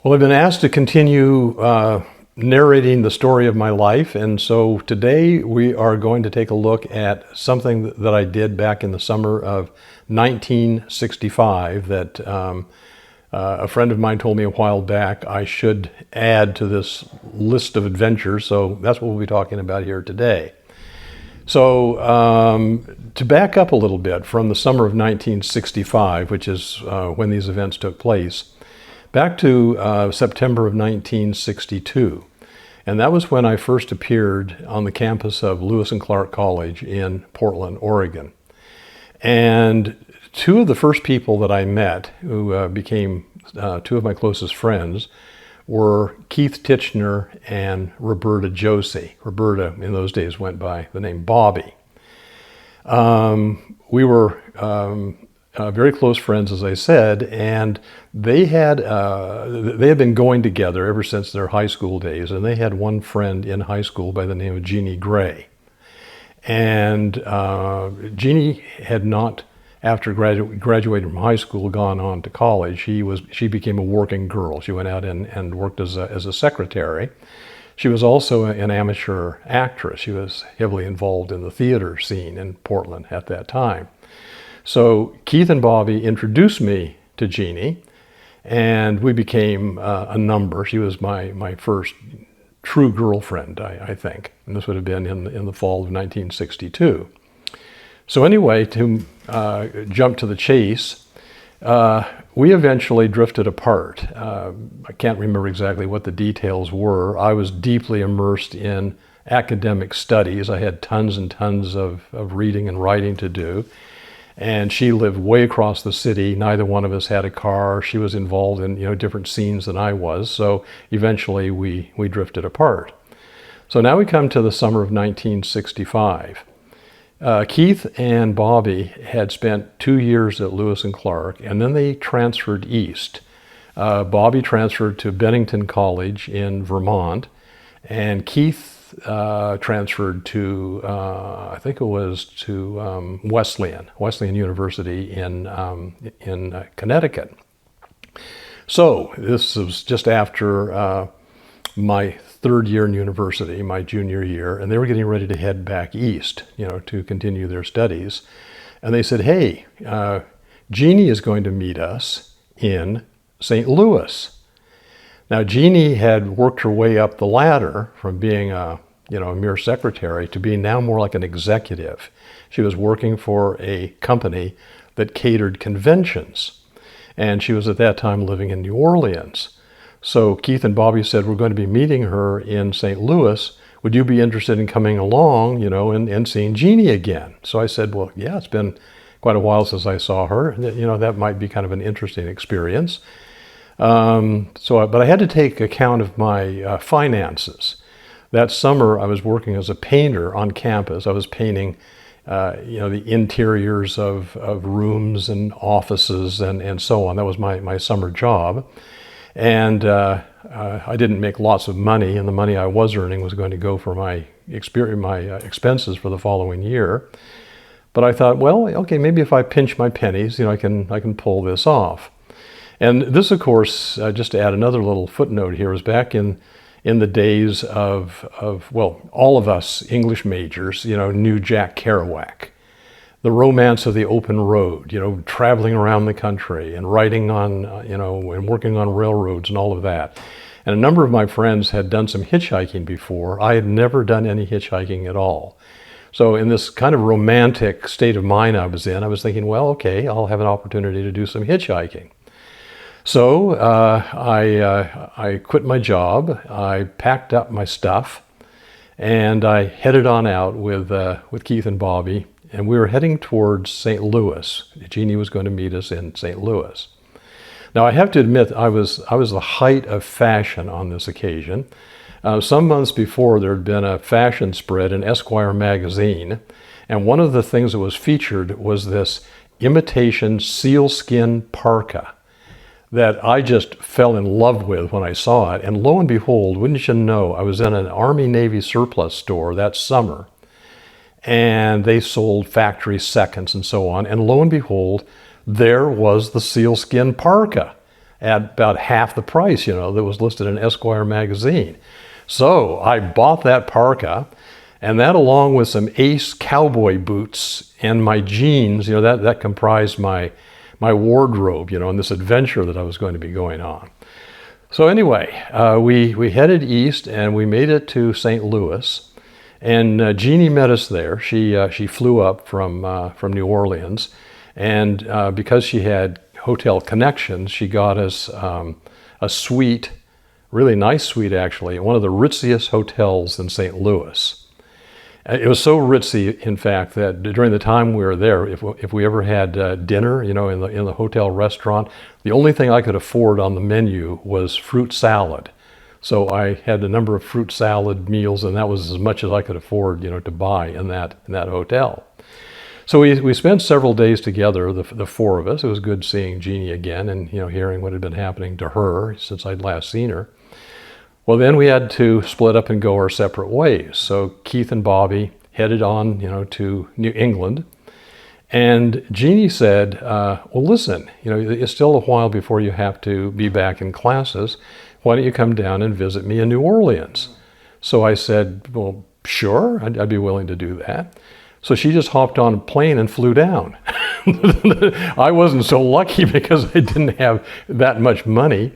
Well, I've been asked to continue narrating the story of my life, and so today we are going to take a look at something that I did back in the summer of 1965 that a friend of mine told me a while back I should add to this list of adventures, so that's what we'll be talking about here today. So to back up a little bit from the summer of 1965, which is when these events took place, back to September of 1962. And that was when I first appeared on the campus of Lewis and Clark College in Portland, Oregon. And two of the first people that I met who became two of my closest friends were Keith Titchener and Roberta Josie. Roberta in those days went by the name Bobby. We were very close friends, as I said, and they had been going together ever since their high school days, and they had one friend in high school by the name of Jeannie Gray. And Jeannie had not, after graduating from high school, gone on to college. She became a working girl. She went out and worked as a secretary. She was also an amateur actress. She was heavily involved in the theater scene in Portland at that time. So Keith and Bobby introduced me to Jeannie, and we became a number. She was my first true girlfriend, I think, and this would have been in the fall of 1962. So anyway, to jump to the chase, we eventually drifted apart. I can't remember exactly what the details were. I was deeply immersed in academic studies. I had tons and tons of reading and writing to do. And she lived way across the city. Neither one of us had a car. She was involved in different scenes than I was. So eventually we drifted apart. So now we come to the summer of 1965. Keith and Bobby had spent 2 years at Lewis and Clark, and then they transferred east. Bobby transferred to Bennington College in Vermont, and Keith transferred to, I think it was to Wesleyan University in Connecticut. So this was just after my third year in university, my junior year, and they were getting ready to head back east, to continue their studies. And they said, hey, Jeannie is going to meet us in St. Louis. Now, Jeannie had worked her way up the ladder from being a mere secretary to being now more like an executive. She was working for a company that catered conventions, and she was at that time living in New Orleans. So Keith and Bobby said, we're going to be meeting her in St. Louis. Would you be interested in coming along, and seeing Jeannie again? So I said, well, yeah, it's been quite a while since I saw her. That might be kind of an interesting experience. But I had to take account of my finances. That summer, I was working as a painter on campus. I was painting, the interiors of rooms and offices and so on. That was my summer job. And I didn't make lots of money, and the money I was earning was going to go for my expenses for the following year. But I thought, well, okay, maybe if I pinch my pennies, I can pull this off. And this, of course, just to add another little footnote here, was back in the days of all of us English majors, knew Jack Kerouac, the romance of the open road, traveling around the country and writing on, and working on railroads and all of that. And a number of my friends had done some hitchhiking before. I had never done any hitchhiking at all. So in this kind of romantic state of mind I was in, I was thinking, well, okay, I'll have an opportunity to do some hitchhiking. So I quit my job, I packed up my stuff, and I headed on out with Keith and Bobby, and we were heading towards St. Louis. Jeannie was going to meet us in St. Louis. Now I have to admit, I was the height of fashion on this occasion. Some months before, there had been a fashion spread in Esquire magazine, and one of the things that was featured was this imitation sealskin parka that I just fell in love with when I saw it. And lo and behold, wouldn't you know, I was in an Army-Navy surplus store that summer, and they sold factory seconds and so on. And lo and behold, there was the sealskin parka. at about half the price, that was listed in Esquire magazine. So I bought that parka, and that, along with some Ace cowboy boots and my jeans, that comprised my wardrobe, in this adventure that I was going to be going on. So anyway, we headed east, and we made it to St. Louis. And Jeannie met us there. She flew up from New Orleans, and because she had hotel connections, she got us a suite, really nice suite actually, at one of the ritziest hotels in St. Louis. It was so ritzy, in fact, that during the time we were there, if we ever had dinner, in the hotel restaurant, the only thing I could afford on the menu was fruit salad. So I had a number of fruit salad meals, and that was as much as I could afford, to buy in that hotel. So we spent several days together, the four of us. It was good seeing Jeannie again and, hearing what had been happening to her since I'd last seen her. Well, then we had to split up and go our separate ways. So Keith and Bobby headed on, to New England. And Jeannie said, well, listen, it's still a while before you have to be back in classes. Why don't you come down and visit me in New Orleans? So I said, well, sure, I'd be willing to do that. So she just hopped on a plane and flew down. I wasn't so lucky because I didn't have that much money.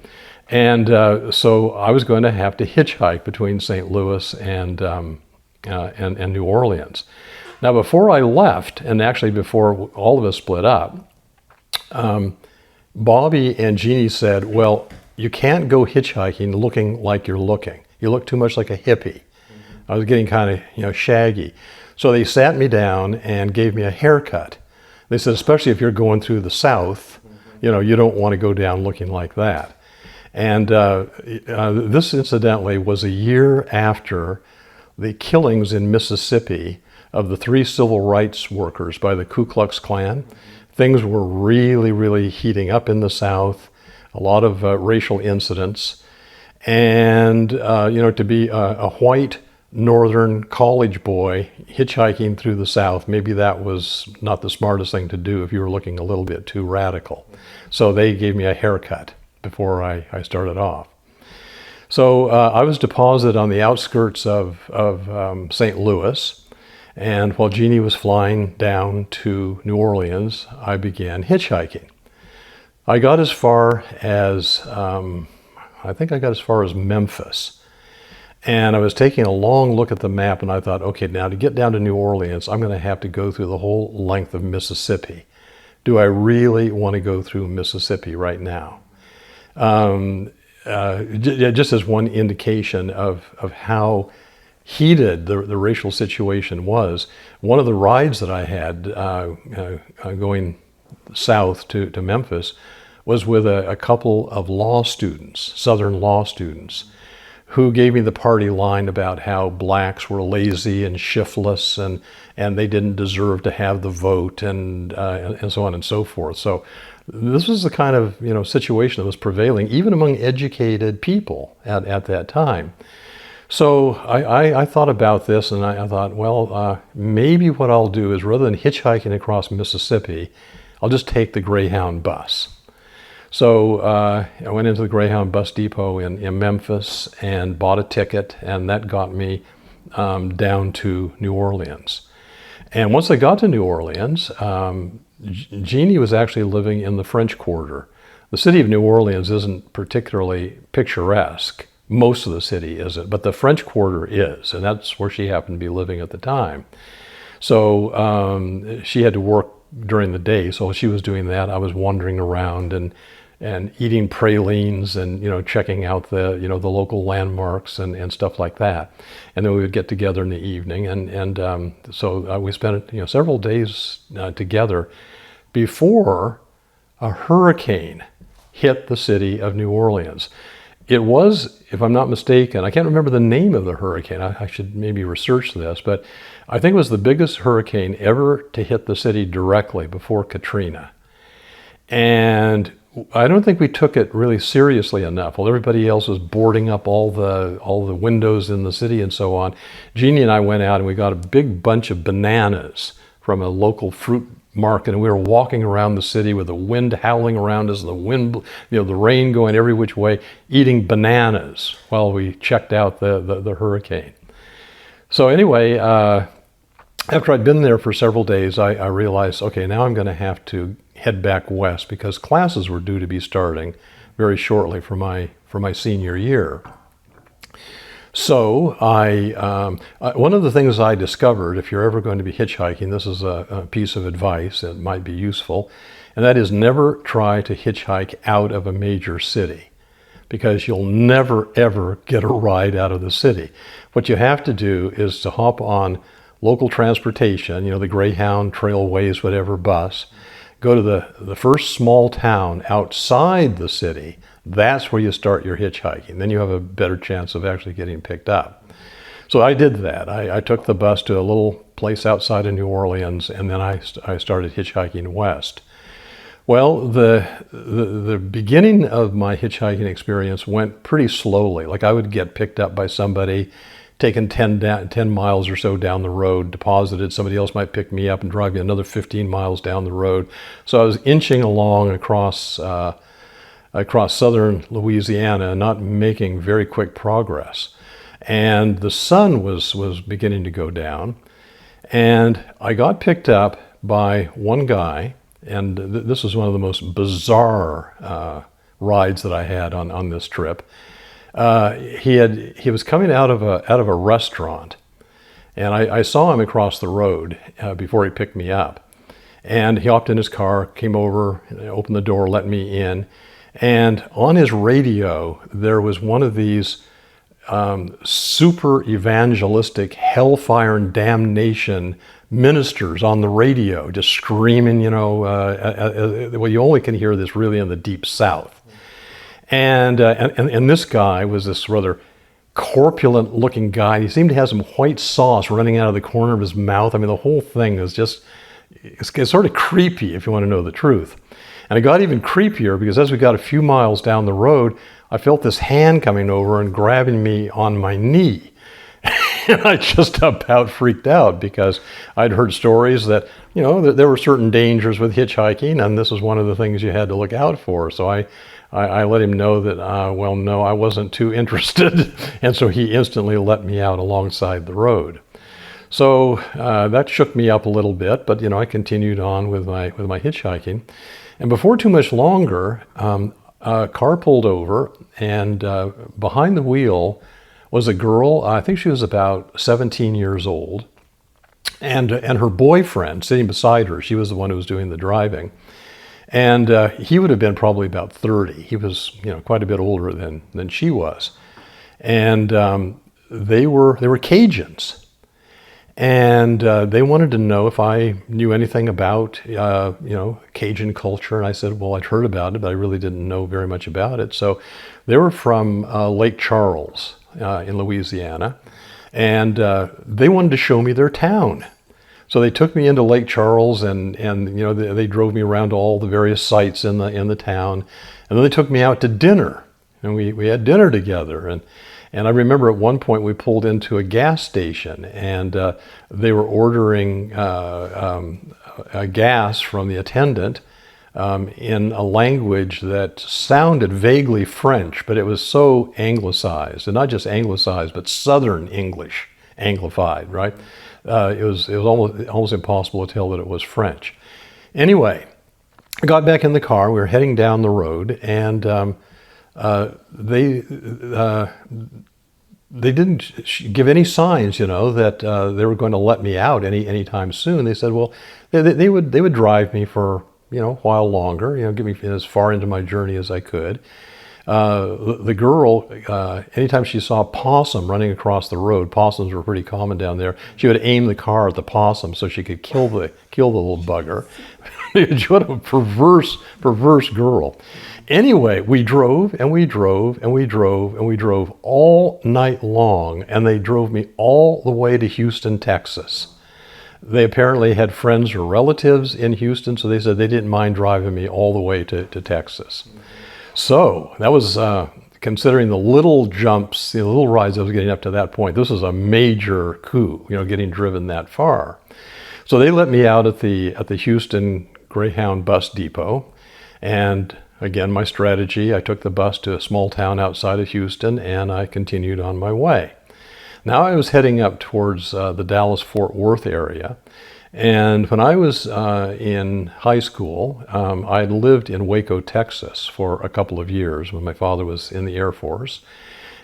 And so I was going to have to hitchhike between St. Louis and New Orleans. Now, before I left, and actually before all of us split up, Bobby and Jeannie said, well, you can't go hitchhiking looking like you're looking. You look too much like a hippie. I was getting kind of, shaggy. So they sat me down and gave me a haircut. They said, especially if you're going through the South, you don't want to go down looking like that. And this, incidentally, was a year after the killings in Mississippi of the 3 civil rights workers by the Ku Klux Klan. Things were really, really heating up in the South, a lot of racial incidents. And, to be a white northern college boy hitchhiking through the South, maybe that was not the smartest thing to do if you were looking a little bit too radical. So they gave me a haircut before I started off. So I was deposited on the outskirts of St. Tou, and while Jeannie was flying down to New Orleans, I began hitchhiking. I got as far as, I think I got as far as Memphis. And I was taking a long look at the map, and I thought, okay, now to get down to New Orleans, I'm going to have to go through the whole length of Mississippi. Do I really want to go through Mississippi right now? Just as one indication of how heated the racial situation was, one of the rides that I had going south to Memphis was with a couple of law students, Southern law students, who gave me the party line about how blacks were lazy and shiftless and they didn't deserve to have the vote and so on and so forth. So this was the kind of situation that was prevailing even among educated people at that time. So I thought about this, and I thought, well, maybe what I'll do is, rather than hitchhiking across Mississippi, I'll just take the Greyhound bus. So I went into the Greyhound bus depot in Memphis and bought a ticket, and that got me down to New Orleans. And once I got to New Orleans, Jeannie was actually living in the French Quarter. The city of New Orleans isn't particularly picturesque. Most of the city isn't, but the French Quarter is, and that's where she happened to be living at the time. So she had to work during the day, so she was doing that. I was wandering around and eating pralines and checking out the the local landmarks and stuff like that. And then we would get together in the evening, and so we spent several days together before a hurricane hit the city of New Orleans. It was, if I'm not mistaken, I can't remember the name of the hurricane. I should maybe research this, but I think it was the biggest hurricane ever to hit the city directly before Katrina. And I don't think we took it really seriously enough. While everybody else was boarding up all the windows in the city and so on, Jeannie and I went out and we got a big bunch of bananas from a local fruit market, and we were walking around the city with the wind howling around us and the wind, the rain going every which way, eating bananas while we checked out the hurricane. So anyway, after I'd been there for several days, I realized, okay, now I'm going to have to head back west because classes were due to be starting very shortly for my senior year. So one of the things I discovered, if you're ever going to be hitchhiking, this is a piece of advice that might be useful, and that is never try to hitchhike out of a major city, because you'll never ever get a ride out of the city. What you have to do is to hop on local transportation, the Greyhound, Trailways, whatever bus, go to the first small town outside the city. That's where you start your hitchhiking. Then you have a better chance of actually getting picked up. So I did that. I took the bus to a little place outside of New Orleans, and then I started hitchhiking west. Well, the beginning of my hitchhiking experience went pretty slowly. Like I would get picked up by somebody, taken 10 miles or so down the road, deposited. Somebody else might pick me up and drive me another 15 miles down the road. So I was inching along across southern Louisiana, not making very quick progress. And the sun was beginning to go down. And I got picked up by one guy, and this was one of the most bizarre rides that I had on this trip. He was coming out of a restaurant, and I saw him across the road before he picked me up. And he hopped in his car, came over, opened the door, let me in. And on his radio, there was one of these super evangelistic hellfire and damnation ministers on the radio, just screaming, well, you only can hear this really in the deep South. And this guy was this rather corpulent looking guy. He seemed to have some white sauce running out of the corner of his mouth. I mean, the whole thing is it's sort of creepy if you want to know the truth. And it got even creepier because as we got a few miles down the road, I felt this hand coming over and grabbing me on my knee. And I just about freaked out because I'd heard stories that, that there were certain dangers with hitchhiking, and this was one of the things you had to look out for. So I let him know that, no, I wasn't too interested. And so he instantly let me out alongside the road. So that shook me up a little bit, but, I continued on with my hitchhiking. And before too much longer, a car pulled over, and behind the wheel was a girl. I think she was about 17 years old, and her boyfriend sitting beside her. She was the one who was doing the driving, and he would have been probably about 30. He was, quite a bit older than she was, and they were Cajuns. And they wanted to know if I knew anything about, Cajun culture. And I said, well, I'd heard about it, but I really didn't know very much about it. So they were from Lake Charles in Louisiana, and they wanted to show me their town. So they took me into Lake Charles, and they drove me around to all the various sites in the town, and then they took me out to dinner, and we had dinner together. And I remember at one point we pulled into a gas station, and they were ordering a gas from the attendant in a language that sounded vaguely French, but it was so anglicized, and not just anglicized, but Southern English, anglified, right? It was almost impossible to tell that it was French. Anyway, I got back in the car. We were heading down the road, and they didn't give any signs, that they were going to let me out anytime soon. They said, well, they would drive me for a while longer, get me as far into my journey as I could. The girl, anytime she saw a possum running across the road, possums were pretty common down there, she would aim the car at the possum so she could kill the little bugger. What a perverse girl. Anyway, we drove and we drove and we drove and we drove all night long, and they drove me all the way to Houston, Texas. They apparently had friends or relatives in Houston, so they said they didn't mind driving me all the way to Texas. So that was, considering the little jumps, the little rides I was getting up to that point, this was a major coup, getting driven that far. So they let me out at the Houston Greyhound bus depot. And again, my strategy, I took the bus to a small town outside of Houston and I continued on my way. Now I was heading up towards the Dallas-Fort Worth area. And when I was in high school, I had lived in Waco, Texas for a couple of years when my father was in the Air Force.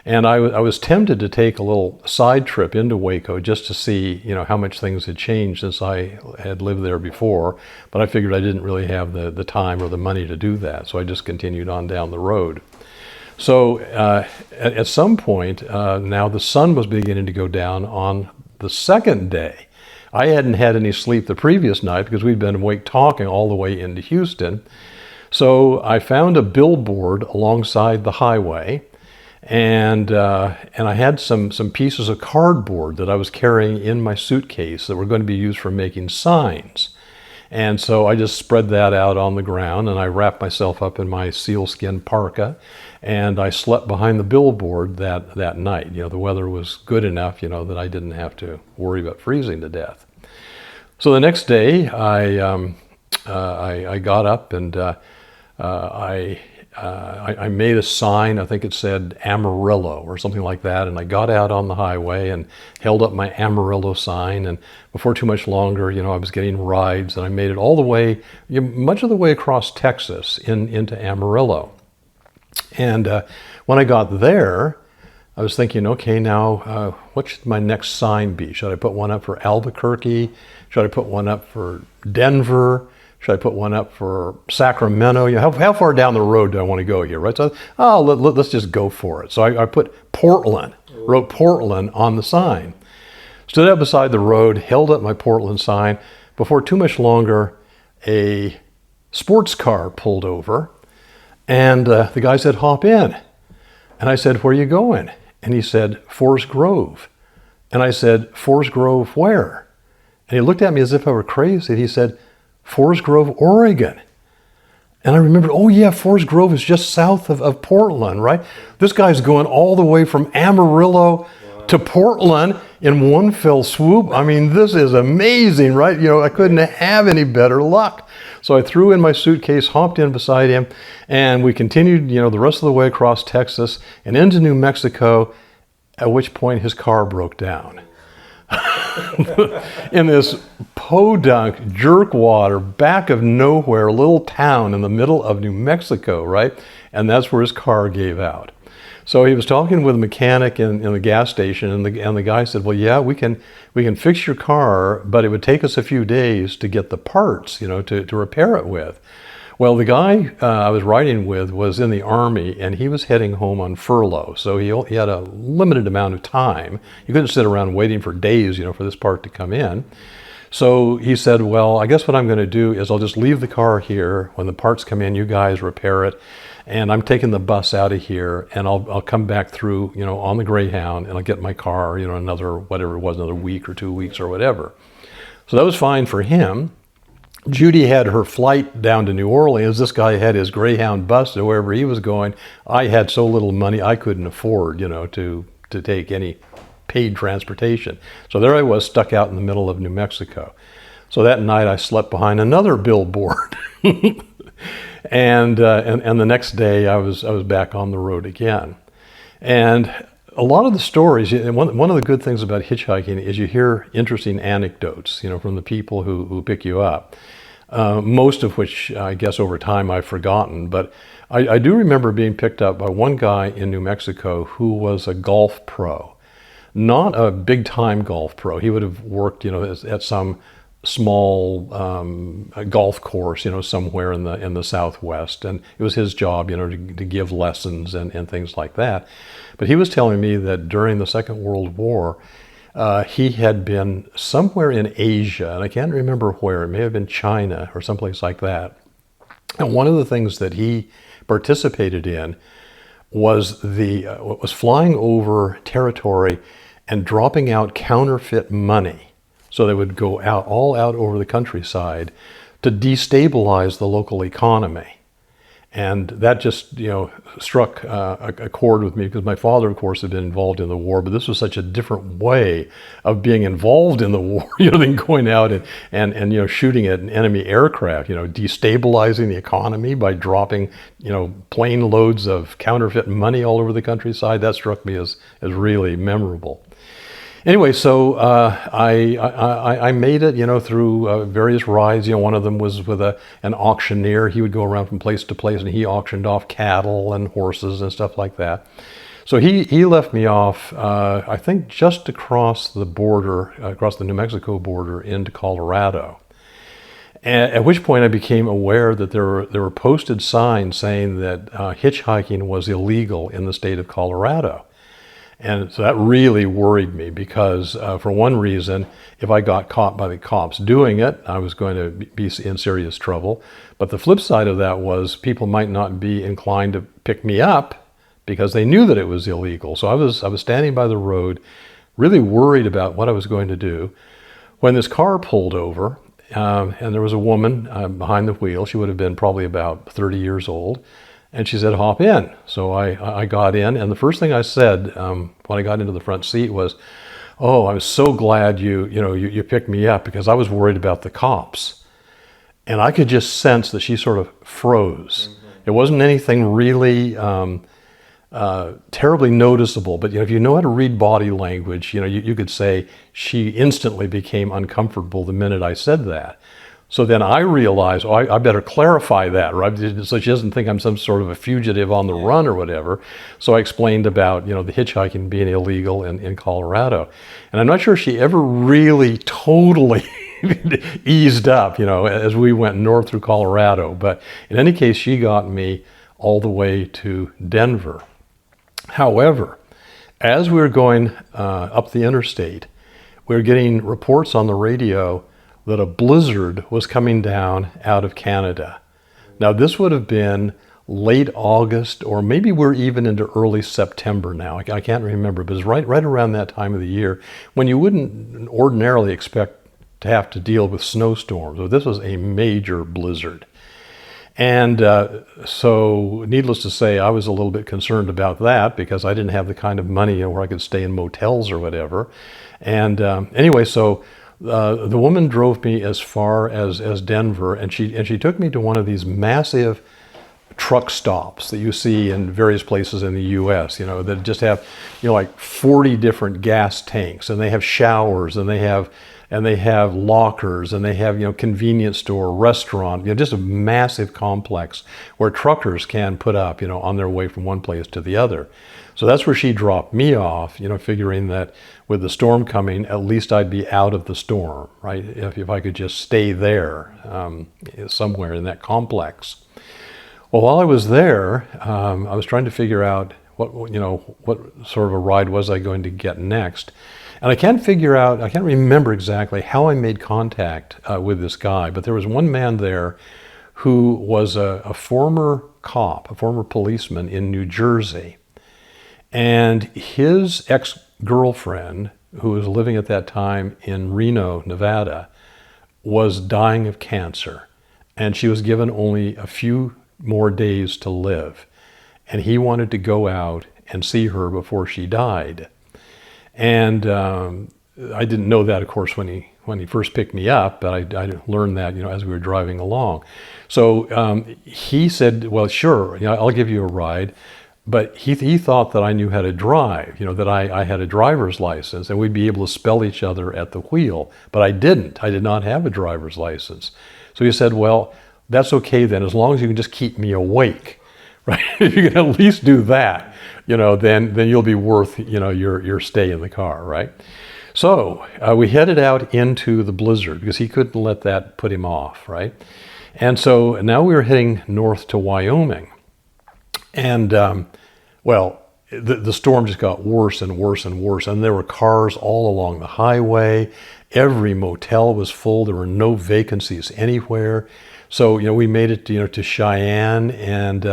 And I was tempted to take a little side trip into Waco just to see, how much things had changed since I had lived there before. But I figured I didn't really have the time or the money to do that. So I just continued on down the road. So at some point, now the sun was beginning to go down on the second day. I hadn't had any sleep the previous night because we'd been awake talking all the way into Houston. So I found a billboard alongside the highway. And I had some pieces of cardboard that I was carrying in my suitcase that were going to be used for making signs. And so I just spread that out on the ground and I wrapped myself up in my sealskin parka and I slept behind the billboard that night. The weather was good enough, that I didn't have to worry about freezing to death. So the next day I got up and I made a sign. I think it said Amarillo or something like that. And I got out on the highway and held up my Amarillo sign. And before too much longer, I was getting rides and I made it all the way, much of the way across Texas into Amarillo. And when I got there, I was thinking, okay, now what should my next sign be? Should I put one up for Albuquerque? Should I put one up for Denver? Should I put one up for Sacramento? How far down the road do I want to go here, right? So, let's just go for it. So I put Portland, wrote Portland on the sign. Stood up beside the road, held up my Portland sign. Before too much longer, a sports car pulled over, and the guy said, hop in. And I said, where are you going? And he said, Forest Grove. And I said, Forest Grove where? And he looked at me as if I were crazy. And he said, Forest Grove, Oregon. And I remembered, oh yeah, Forest Grove is just south of Portland, right? This guy's going all the way from Amarillo to Portland in one fell swoop. I mean, this is amazing, right? I couldn't have any better luck. So I threw in my suitcase, hopped in beside him, and we continued, the rest of the way across Texas and into New Mexico, at which point his car broke down. In this podunk jerkwater back of nowhere little town in the middle of New Mexico, right? And that's where his car gave out. So he was talking with a mechanic in the gas station, and the guy said, well, yeah, we can fix your car, but it would take us a few days to get the parts, to repair it with. Well, the guy I was riding with was in the Army, and he was heading home on furlough. So he had a limited amount of time. You couldn't sit around waiting for days, for this part to come in. So he said, well, I guess what I'm going to do is I'll just leave the car here. When the parts come in, you guys repair it. And I'm taking the bus out of here, and I'll come back through, on the Greyhound, and I'll get my car, another, whatever it was, another week or 2 weeks or whatever. So that was fine for him. Judy had her flight down to New Orleans. This guy had his Greyhound bus to wherever he was going. I had so little money, I couldn't afford, to take any paid transportation. So there I was, stuck out in the middle of New Mexico. So that night I slept behind another billboard. And the next day I was back on the road again. And a lot of the stories, one of the good things about hitchhiking is you hear interesting anecdotes, from the people who pick you up. Most of which I guess over time I've forgotten, but I do remember being picked up by one guy in New Mexico who was a golf pro, not a big time golf pro. He would have worked, at some small golf course, somewhere in the Southwest, and it was his job, to give lessons and things like that. But he was telling me that during the Second World War, he had been somewhere in Asia, and I can't remember where. It may have been China or someplace like that. And one of the things that he participated in was flying over territory and dropping out counterfeit money. So they would go all out over the countryside to destabilize the local economy. And that just, struck a chord with me because my father, of course, had been involved in the war, but this was such a different way of being involved in the war, than going out and shooting at an enemy aircraft, destabilizing the economy by dropping, plane loads of counterfeit money all over the countryside. That struck me as really memorable. Anyway, so I made it, through various rides. One of them was with an auctioneer. He would go around from place to place, and he auctioned off cattle and horses and stuff like that. So he left me off, I think, just across the border, across the New Mexico border into Colorado. At which point I became aware that there were posted signs saying that hitchhiking was illegal in the state of Colorado. And so that really worried me because, for one reason, if I got caught by the cops doing it, I was going to be in serious trouble. But the flip side of that was people might not be inclined to pick me up because they knew that it was illegal. So I was standing by the road, really worried about what I was going to do, when this car pulled over, and there was a woman behind the wheel. She would have been probably about 30 years old. And she said, hop in. So I got in, and the first thing I said when I got into the front seat was, oh, I'm so glad you picked me up because I was worried about the cops. And I could just sense that she sort of froze. Mm-hmm. It wasn't anything really terribly noticeable, but if you know how to read body language, you could say she instantly became uncomfortable the minute I said that. So then I realized, I better clarify that, right? So she doesn't think I'm some sort of a fugitive on the run or whatever. So I explained about, the hitchhiking being illegal in Colorado. And I'm not sure she ever really totally eased up, as we went north through Colorado. But in any case, she got me all the way to Denver. However, as we were going up the interstate, we were getting reports on the radio that a blizzard was coming down out of Canada. Now, this would have been late August, or maybe we're even into early September now. I can't remember, but it's right around that time of the year when you wouldn't ordinarily expect to have to deal with snowstorms. So this was a major blizzard. And so needless to say, I was a little bit concerned about that because I didn't have the kind of money where I could stay in motels or whatever. And anyway, so the woman drove me as far as Denver, and she took me to one of these massive truck stops that you see in various places in the U.S. That just have like 40 different gas tanks, and they have showers, and they have lockers, and they have convenience store, restaurant, just a massive complex where truckers can put up on their way from one place to the other. So that's where she dropped me off, figuring that with the storm coming, at least I'd be out of the storm, right? If I could just stay there somewhere in that complex. Well, while I was there, I was trying to figure out what sort of a ride was I going to get next. And I can't remember exactly how I made contact with this guy, but there was one man there who was a former cop, a former policeman in New Jersey. And his ex-girlfriend, who was living at that time in Reno, Nevada, was dying of cancer. And she was given only a few more days to live. And he wanted to go out and see her before she died. And I didn't know that, of course, when he first picked me up, but I learned that, as we were driving along. So he said, well, sure, I'll give you a ride. But he thought that I knew how to drive, that I had a driver's license and we'd be able to spell each other at the wheel. But I didn't. I did not have a driver's license. So he said, well, that's okay then, as long as you can just keep me awake, right? If you can at least do that, then you'll be worth, your stay in the car, right? So we headed out into the blizzard because he couldn't let that put him off, right? And so now we were heading north to Wyoming. And, the storm just got worse and worse and worse. And there were cars all along the highway. Every motel was full. There were no vacancies anywhere. So, we made it, to Cheyenne. And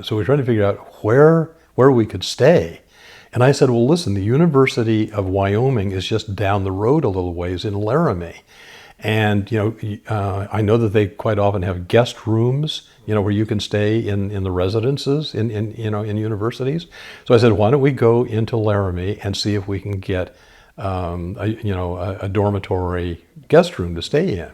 so we were trying to figure out where we could stay. And I said, well, listen, the University of Wyoming is just down the road a little ways in Laramie. And, I know that they quite often have guest rooms, where you can stay in the residences in universities. So I said, why don't we go into Laramie and see if we can get, a dormitory guest room to stay in.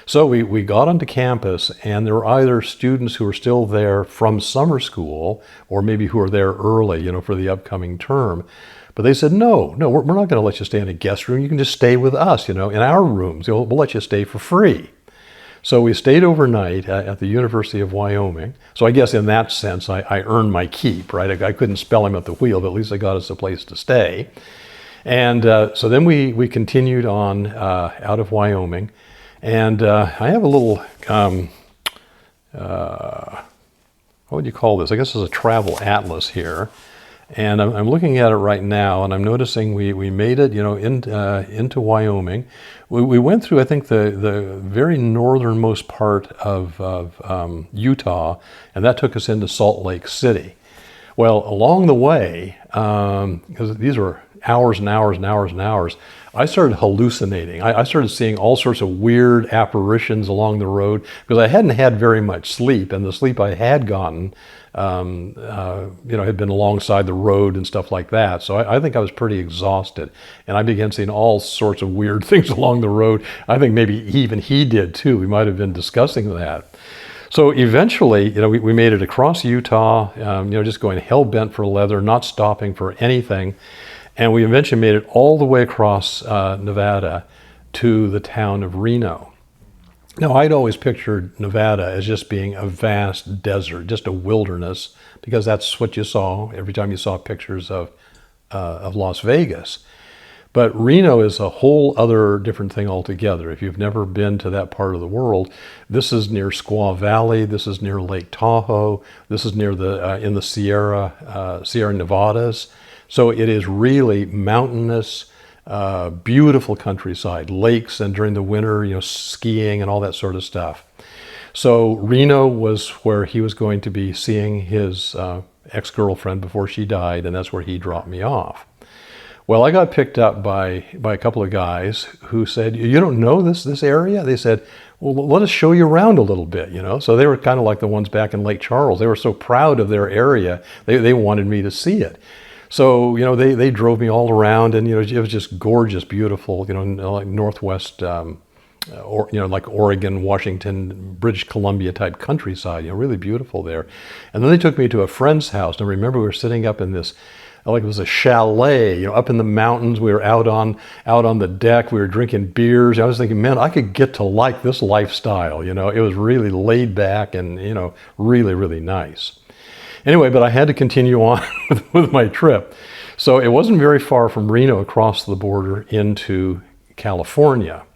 So we got onto campus, and there were either students who were still there from summer school or maybe who are there early, for the upcoming term. But they said, no, we're not going to let you stay in a guest room. You can just stay with us, in our rooms. We'll let you stay for free. So we stayed overnight at the University of Wyoming. So I guess in that sense, I earned my keep, right? I couldn't spell him at the wheel, but at least they got us a place to stay. And so then we continued on out of Wyoming. And I have a little, what would you call this? I guess it's a travel atlas here. And I'm looking at it right now, and I'm noticing we made it, into Wyoming. We went through, I think, the very northernmost part of Utah, and that took us into Salt Lake City. Well, along the way, because these were hours and hours and hours and hours, I started hallucinating. I started seeing all sorts of weird apparitions along the road because I hadn't had very much sleep, and the sleep I had gotten, had been alongside the road and stuff like that. So I think I was pretty exhausted, and I began seeing all sorts of weird things along the road. I think maybe even he did too. We might have been discussing that. So eventually, we made it across Utah, just going hell-bent for leather, not stopping for anything. And we eventually made it all the way across Nevada to the town of Reno. Now, I'd always pictured Nevada as just being a vast desert, just a wilderness, because that's what you saw every time you saw pictures of Las Vegas. But Reno is a whole other different thing altogether. If you've never been to that part of the world, this is near Squaw Valley. This is near Lake Tahoe. This is near in the Sierra Nevadas. So it is really mountainous, beautiful countryside, lakes, and during the winter, skiing and all that sort of stuff. So Reno was where he was going to be seeing his ex-girlfriend before she died, and that's where he dropped me off. Well, I got picked up by a couple of guys who said, you don't know this area? They said, well, let us show you around a little bit, So they were kind of like the ones back in Lake Charles. They were so proud of their area, they wanted me to see it. So, they drove me all around, and, it was just gorgeous, beautiful, like Northwest, like Oregon, Washington, British Columbia type countryside, really beautiful there. And then they took me to a friend's house. And I remember we were sitting up in this, like it was a chalet, up in the mountains. We were out on the deck. We were drinking beers. I was thinking, man, I could get to like this lifestyle. It was really laid back and, really, really nice. Anyway, but I had to continue on with my trip. So it wasn't very far from Reno across the border into California.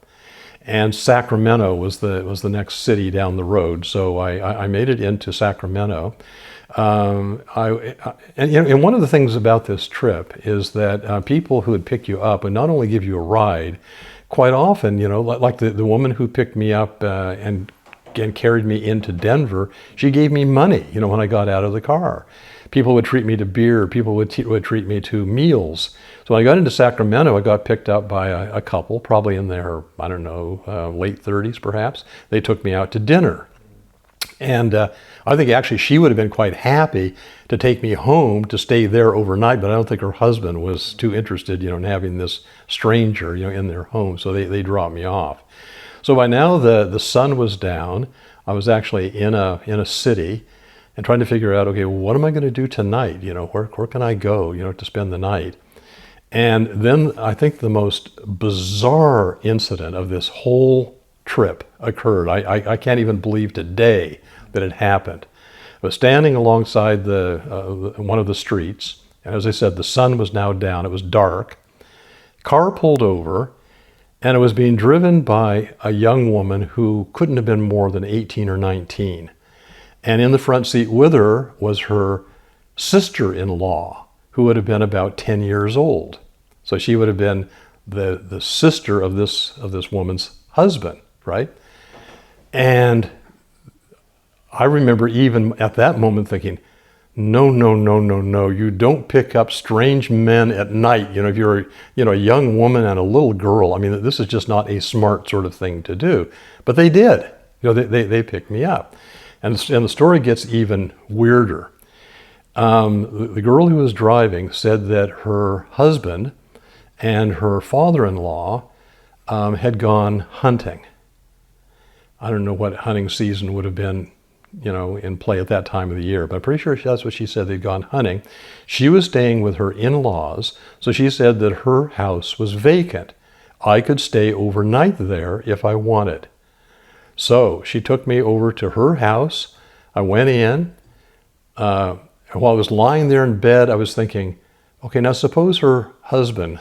And Sacramento was the next city down the road. So I made it into Sacramento. And one of the things about this trip is that people who would pick you up would not only give you a ride, quite often, like the woman who picked me up and carried me into Denver, she gave me money, when I got out of the car. People would treat me to beer. People would treat me to meals. So when I got into Sacramento, I got picked up by a couple, probably in their, late 30s perhaps. They took me out to dinner. And I think actually she would have been quite happy to take me home to stay there overnight, but I don't think her husband was too interested, in having this stranger, in their home. So they dropped me off. So by now the sun was down. I was actually in a city and trying to figure out, okay, well, what am I going to do tonight? Where can I go, to spend the night? And then I think the most bizarre incident of this whole trip occurred. I can't even believe today that it happened. I was standing alongside one of the streets, and as I said, the sun was now down. It was dark. Car pulled over, and it was being driven by a young woman who couldn't have been more than 18 or 19. And in the front seat with her was her sister-in-law, who would have been about 10 years old. So she would have been the sister of this woman's husband, right? And I remember even at that moment thinking, no, no, no, no, no. You don't pick up strange men at night. If you're, a young woman and a little girl, I mean, this is just not a smart sort of thing to do. But they did. They picked me up. And the story gets even weirder. The girl who was driving said that her husband and her father-in-law had gone hunting. I don't know what hunting season would have been, in play at that time of the year, but I'm pretty sure that's what she said. They'd gone hunting. She was staying with her in-laws, so she said that her house was vacant. I could stay overnight there if I wanted. So she took me over to her house. I went in. While I was lying there in bed, I was thinking, okay, now suppose her husband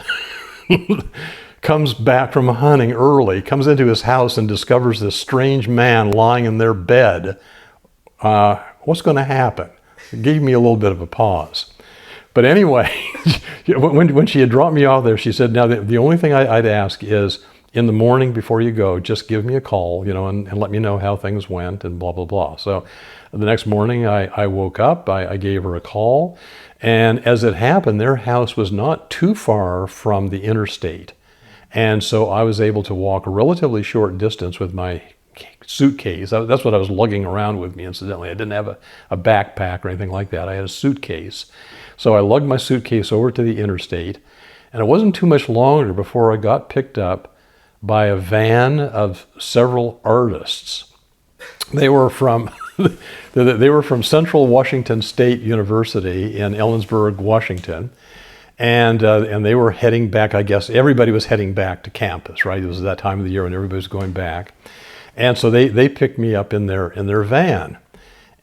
comes back from hunting early, comes into his house and discovers this strange man lying in their bed. What's going to happen? It gave me a little bit of a pause. But anyway, when she had dropped me off there, she said, now the only thing I'd ask is, in the morning before you go, just give me a call, and let me know how things went and blah, blah, blah. So the next morning I woke up, I gave her a call, and as it happened, their house was not too far from the interstate. And so I was able to walk a relatively short distance with my suitcase. That's what I was lugging around with me, incidentally. I didn't have a backpack or anything like that. I had a suitcase. So I lugged my suitcase over to the interstate, and it wasn't too much longer before I got picked up by a van of several artists. They were from Central Washington State University in Ellensburg, Washington. And they were heading back. I guess everybody was heading back to campus, right? It was that time of the year when everybody was going back. And so they picked me up in their van.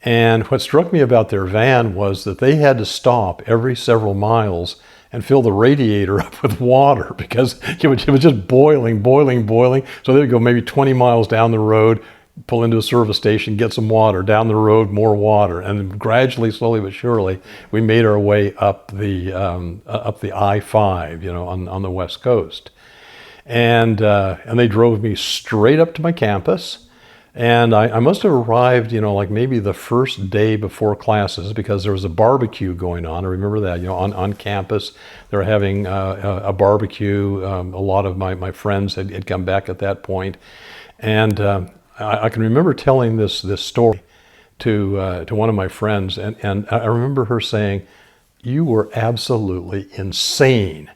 And what struck me about their van was that they had to stop every several miles and fill the radiator up with water because it was just boiling. So they would go maybe 20 miles down the road, pull into a service station, get some water, down the road, more water. And gradually, slowly but surely, we made our way up the I-5, on the West Coast. And they drove me straight up to my campus. And I must have arrived, like maybe the first day before classes, because there was a barbecue going on. I remember that, on campus. They were having a barbecue. A lot of my friends had come back at that point. And I can remember telling this story to one of my friends, and I remember her saying, "You were absolutely insane.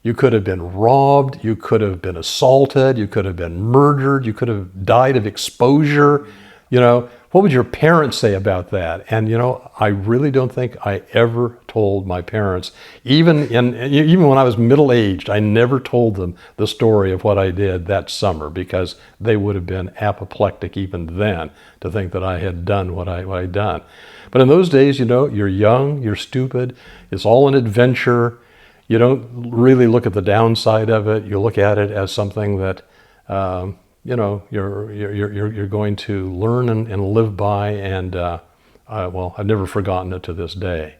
You could have been robbed, you could have been assaulted, you could have been murdered, you could have died of exposure. What would your parents say about that?" And I really don't think I ever told my parents, even when I was middle-aged, I never told them the story of what I did that summer, because they would have been apoplectic even then to think that I had done what I'd done. But in those days, you're young, you're stupid, it's all an adventure. You don't really look at the downside of it. You look at it as something that you're going to learn and live by. And I've never forgotten it to this day.